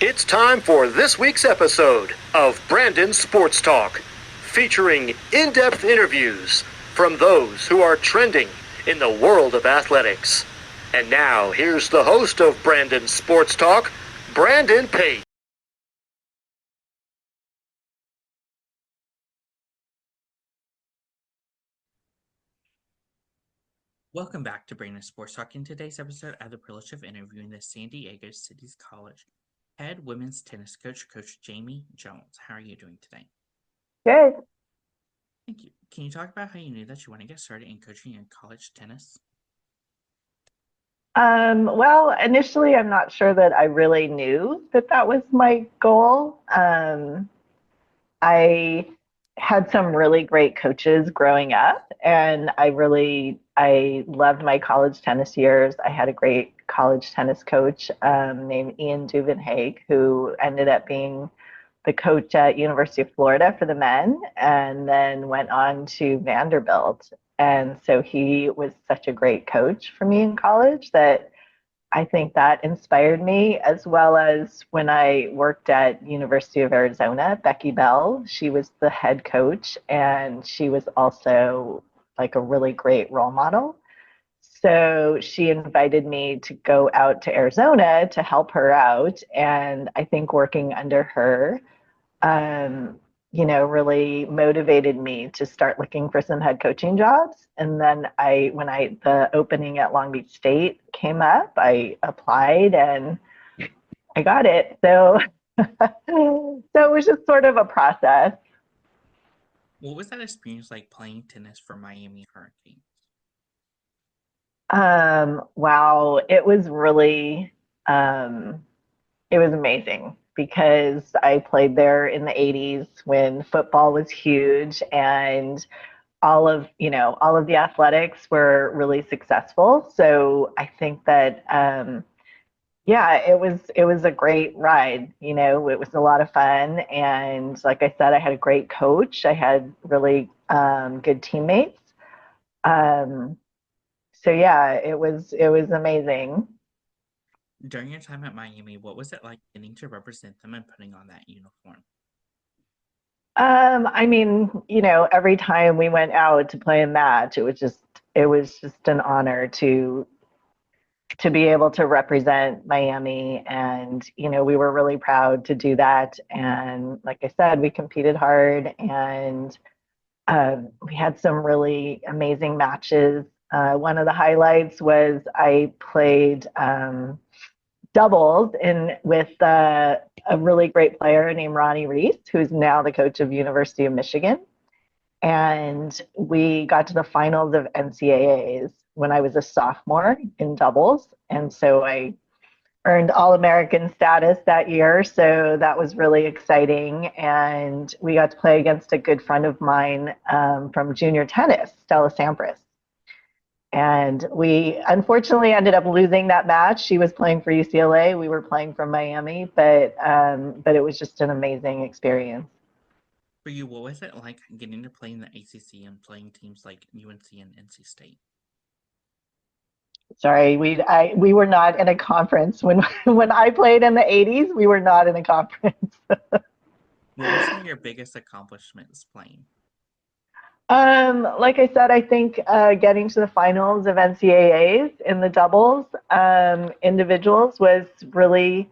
It's time for this week's episode of Brandon Sports Talk, featuring in-depth interviews from those who are trending in the world of athletics. And now, here's the host of Brandon Sports Talk, Brandon Pate. Welcome back to Brandon Sports Talk. In today's episode, I have the privilege of interviewing the San Diego City College head women's tennis coach, Coach Jamie Jones. How are you doing today? Good. Thank you. Can you talk about how you knew that you want to get started in coaching in college tennis? Well, initially, I'm not sure that I really knew that that was my goal. I had some really great coaches growing up, and I loved my college tennis years. I had a great college tennis coach named Ian Duvenhague, who ended up being the coach at University of Florida for the men, and then went on to Vanderbilt. And so he was such a great coach for me in college that I think that inspired me, as well as when I worked at University of Arizona, Becky Bell, she was the head coach, and she was also like a really great role model. So she invited me to go out to Arizona to help her out. And I think working under her, um, really motivated me to start looking for some head coaching jobs. And then the opening at Long Beach State came up, I applied and I got it. So, so it was just sort of a process. What was that experience like playing tennis for Miami Hurricanes? Wow, it was amazing because I played there in the 80s when football was huge, and all of the athletics were really successful. So I think that yeah, it was a great ride. It was a lot of fun, and like I said, I had a great coach. I had really good teammates. Um, so yeah, it was amazing. During your time at Miami, what was it like getting to represent them and putting on that uniform? I mean, every time we went out to play a match, it was just an honor to be able to represent Miami. And, we were really proud to do that. And like I said, we competed hard, and we had some really amazing matches. One of the highlights was I played doubles in with a really great player named Ronnie Reese, who's now the coach of University of Michigan. And we got to the finals of NCAAs when I was a sophomore in doubles. And so I earned All American status that year. So that was really exciting. And we got to play against a good friend of mine from junior tennis, Stella Sampras. And we unfortunately ended up losing that match. She was playing for UCLA. We were playing for Miami, but it was just an amazing experience. For you, what was it like getting to play in the ACC and playing teams like UNC and NC State? Sorry, we were not in a conference when when I played in the 80s. We were not in a conference. What were some of your biggest accomplishments playing? Like I said, I think getting to the finals of NCAAs in the doubles individuals was really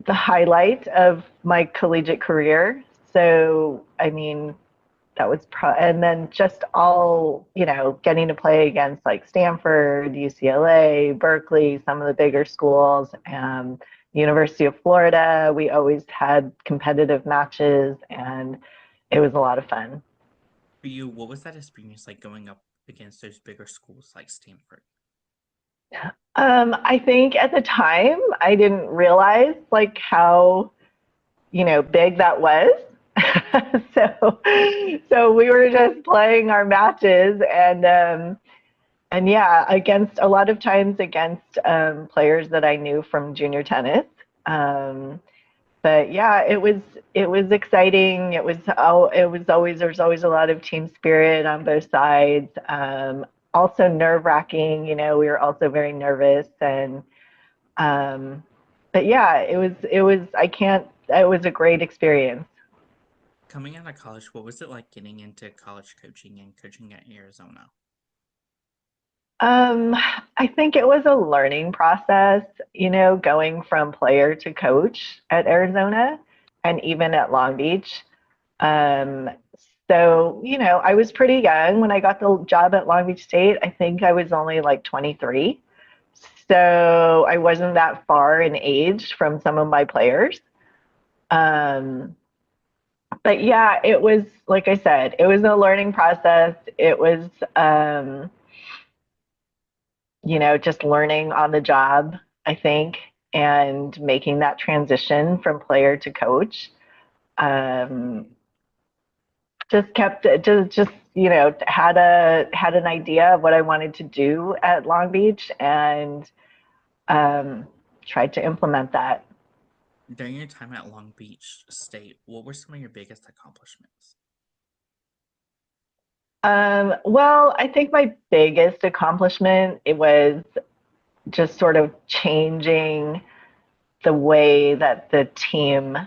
the highlight of my collegiate career. So, I mean, and then just all, getting to play against like Stanford, UCLA, Berkeley, some of the bigger schools, University of Florida. We always had competitive matches, and it was a lot of fun. For you, what was that experience like going up against those bigger schools like Stanford? I think at the time I didn't realize like how, big that was. so so we were just playing our matches, and yeah, against a lot of times against players that I knew from junior tennis. Um, but yeah, it was exciting. It was always There's always a lot of team spirit on both sides. Also nerve wracking. We were also very nervous, and um, but yeah, it was a great experience. Coming out of college, what was it like getting into college coaching and coaching at Arizona? Um, I think it was a learning process, going from player to coach at Arizona and even at Long Beach. Um, so, I was pretty young when I got the job at Long Beach State. I think I was only like 23. So I wasn't that far in age from some of my players. Um, but yeah, it was, like I said, it was a learning process. It was, just learning on the job, I think, and making that transition from player to coach. Um, just kept just had an idea of what I wanted to do at Long Beach and um, tried to implement that. During your time at Long Beach State, what were some of your biggest accomplishments? Well, I think my biggest accomplishment it was just sort of changing the way that the team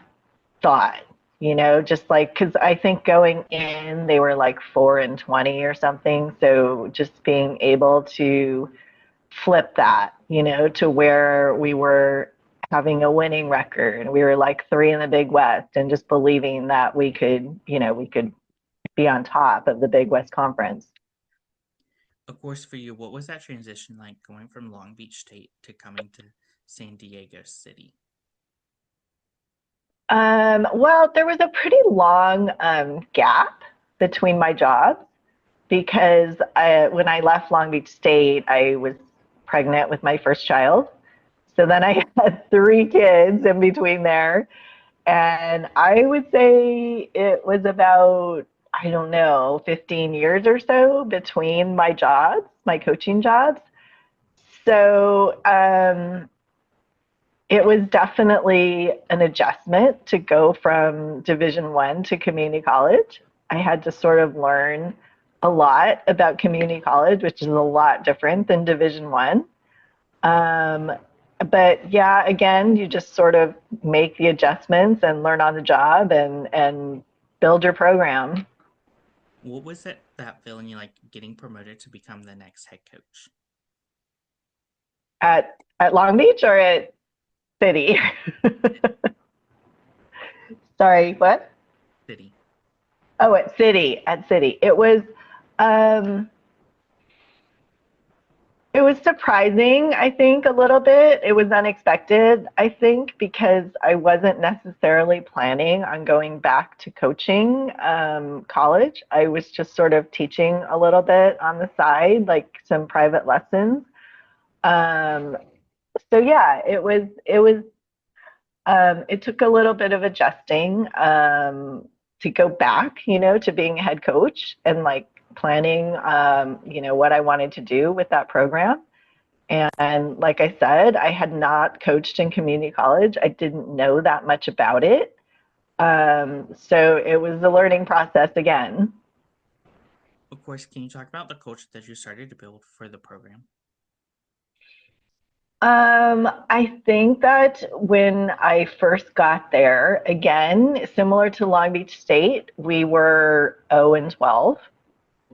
thought, just like because I think going in they were like 4-20 or something. So just being able to flip that, to where we were having a winning record. We were like three in the Big West and just believing that we could be on top of the Big West Conference. Of course, for you, what was that transition like going from Long Beach State to coming to San Diego City? Well, there was a pretty long gap between my jobs because when I left Long Beach State, I was pregnant with my first child. So then I had three kids in between there. And I would say it was about, I don't know, 15 years or so between my jobs, my coaching jobs. So it was definitely an adjustment to go from Division One to community college. I had to sort of learn a lot about community college, which is a lot different than Division One. Um, but yeah, again, you just sort of make the adjustments and learn on the job and build your program. What was it that feeling you like getting promoted to become the next head coach? At Long Beach or at City? Sorry, what? City. Oh, at City. At City. Um, it was surprising, I think, a little bit. It was unexpected, I think, because I wasn't necessarily planning on going back to coaching college. I was just sort of teaching a little bit on the side, like some private lessons. Um, so yeah, it took a little bit of adjusting to go back, to being a head coach and like planning, what I wanted to do with that program. And like I said, I had not coached in community college. I didn't know that much about it. So it was a learning process again. Of course, can you talk about the culture that you started to build for the program? I think that when I first got there, again, similar to Long Beach State, we were 0-12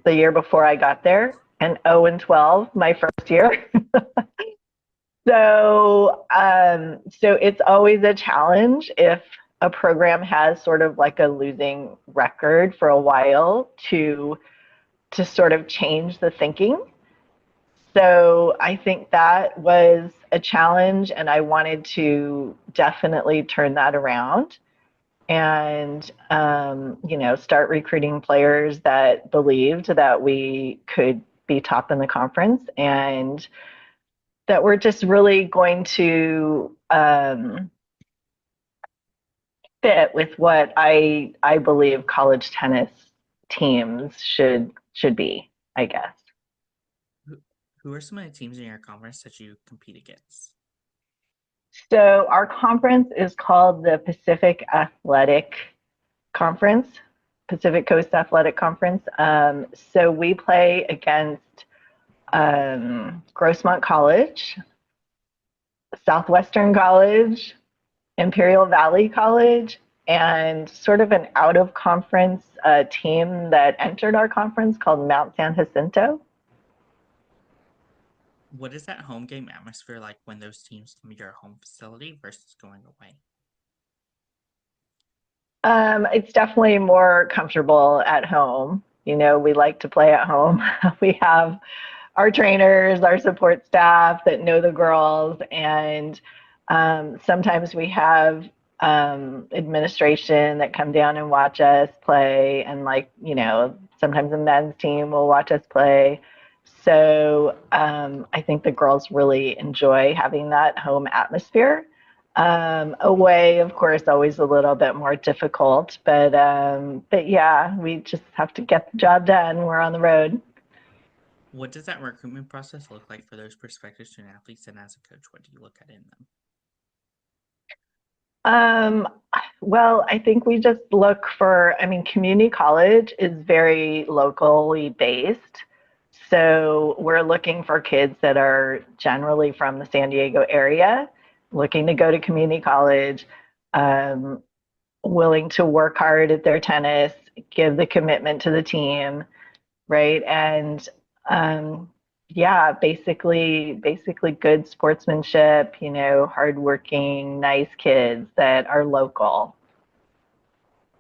the year before I got there, and 0-12 my first year. So it's always a challenge if a program has sort of like a losing record for a while to sort of change the thinking. So I think that was a challenge, and I wanted to definitely turn that around and start recruiting players that believed that we could be top in the conference and that we're just really going to fit with what I believe college tennis teams should be, I guess. Who, who are some of the teams in your conference that you compete against? So our conference is called the Pacific Athletic Conference, Pacific Coast Athletic Conference. So we play against Grossmont College, Southwestern College, Imperial Valley College, and sort of an out of conference team that entered our conference called Mount San Jacinto. What is that home game atmosphere like when those teams come to your home facility versus going away? It's definitely more comfortable at home. You know, we like to play at home. We have our trainers, our support staff that know the girls, and sometimes we have administration that come down and watch us play, and like sometimes the men's team will watch us play. So I think the girls really enjoy having that home atmosphere. Away, of course, always a little bit more difficult, but yeah, we just have to get the job done. We're on the road. What does that recruitment process look like for those prospective student athletes? And as a coach, what do you look at in them? Um, well, I think we just look for, I mean, community college is very locally based. So we're looking for kids that are generally from the San Diego area, looking to go to community college, um, willing to work hard at their tennis, give the commitment to the team, right? And um, yeah, basically good sportsmanship, hardworking, nice kids that are local.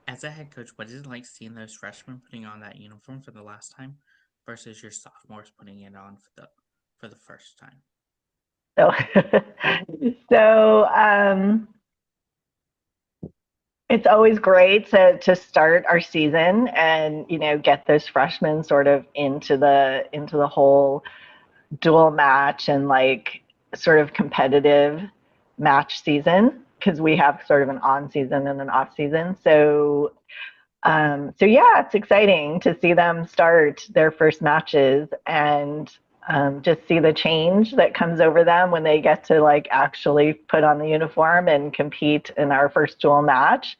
As a head coach, what is it like seeing those freshmen putting on that uniform for the last time versus your sophomores putting it on for the first time? So, so it's always great to start our season and get those freshmen sort of into the whole dual match and like sort of competitive match season because we have sort of an on season and an off season. So yeah, it's exciting to see them start their first matches and just see the change that comes over them when they get to like actually put on the uniform and compete in our first dual match.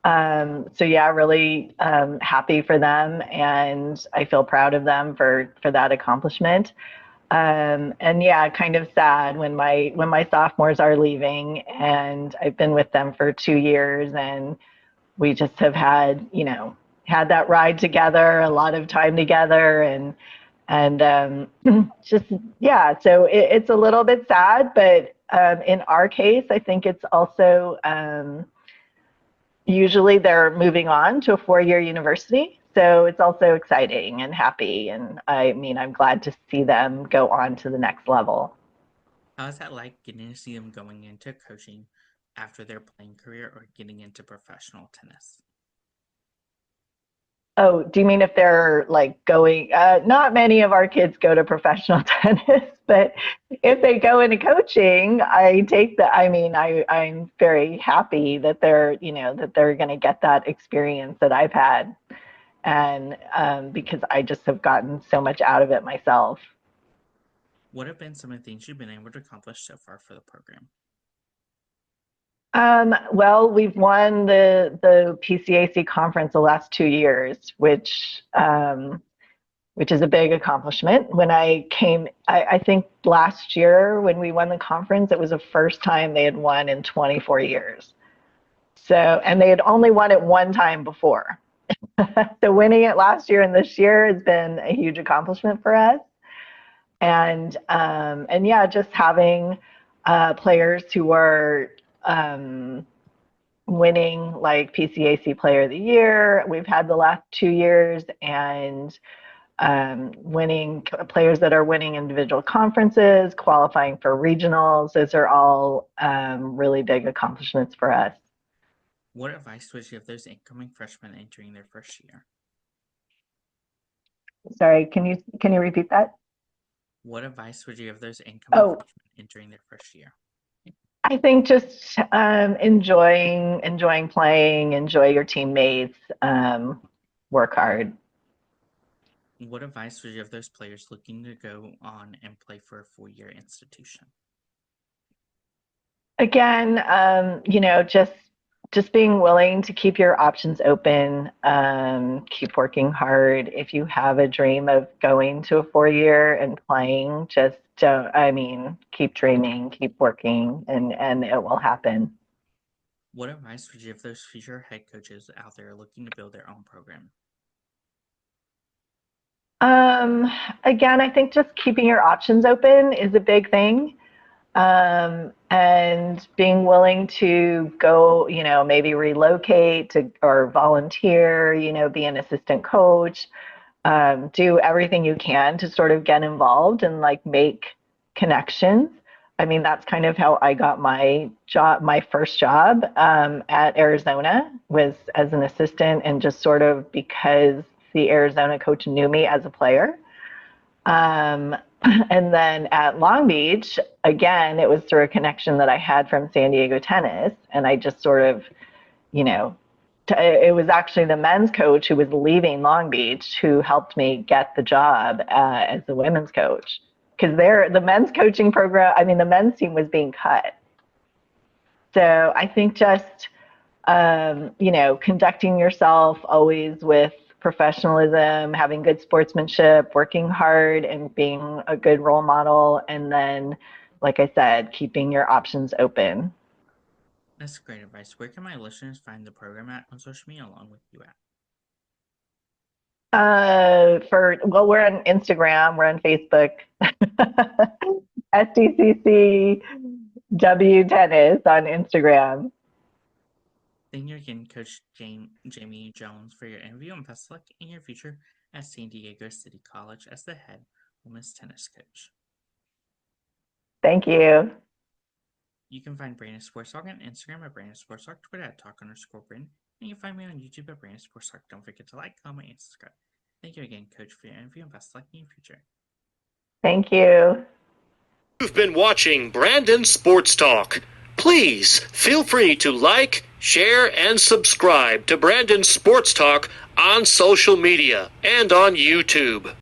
So yeah, really happy for them, and I feel proud of them for that accomplishment. And yeah, kind of sad when my sophomores are leaving, and I've been with them for 2 years, and we just have had that ride together, a lot of time together, and just yeah. So it's a little bit sad, but in our case, I think it's also usually they're moving on to a 4-year university. So it's also exciting and happy. And I mean, I'm glad to see them go on to the next level. How is that like getting to see them going into coaching after their playing career or getting into professional tennis? Oh, do you mean if they're like going? Not many of our kids go to professional tennis, but if they go into coaching, I take the. I mean, I'm very happy that they're going to get that experience that I've had, and because I just have gotten so much out of it myself. What have been some of the things you've been able to accomplish so far for the program? Well, we've won the PCAC conference the last 2 years, which is a big accomplishment. When I came, I think last year when we won the conference, it was the first time they had won in 24 years. So, and they had only won it one time before. So winning it last year and this year has been a huge accomplishment for us. And yeah, just having players who are winning like PCAC Player of the Year. We've had the last 2 years, and winning players that are winning individual conferences, qualifying for regionals. Those are all really big accomplishments for us. What advice would you give those incoming freshmen entering their first year? Sorry, can you repeat that? What advice would you give those incoming Oh, freshmen entering their first year? I think just enjoying playing, enjoy your teammates, work hard. What advice would you give those players looking to go on and play for a 4-year institution? Again, just just being willing to keep your options open, keep working hard. If you have a dream of going to a 4-year and playing, just don't, I mean, keep dreaming, keep working, and it will happen. What advice would you give those future head coaches out there looking to build their own program? Again, I think just keeping your options open is a big thing. And being willing to go, maybe relocate or volunteer, be an assistant coach, do everything you can to sort of get involved and like make connections. I mean, that's kind of how I got my job. My first job at Arizona was as an assistant, and just sort of because the Arizona coach knew me as a player. And then at Long Beach, again, it was through a connection that I had from San Diego Tennis. And I just sort of, it was actually the men's coach who was leaving Long Beach who helped me get the job as the women's coach. Because the men's coaching program, I mean, the men's team was being cut. So I think just, conducting yourself always with professionalism, having good sportsmanship, working hard, and being a good role model. And then, like I said, keeping your options open. That's great advice. Where can my listeners find the program at on social media along with you at? We're on Instagram, we're on Facebook, SDCCW Tennis on Instagram. Thank you again, Coach Jamie Jones, for your interview, and best of luck in your future at San Diego City College as the head women's tennis coach. Thank you. You can find Brandon Sports Talk on Instagram at Brandon Sports Talk, Twitter at Talk_Brandon, and you can find me on YouTube at Brandon Sports Talk. Don't forget to like, comment, and subscribe. Thank you again, Coach, for your interview, and best of luck in your future. Thank you. You've been watching Brandon Sports Talk. Please feel free to like, share, and subscribe to Brandon Sports Talk on social media and on YouTube.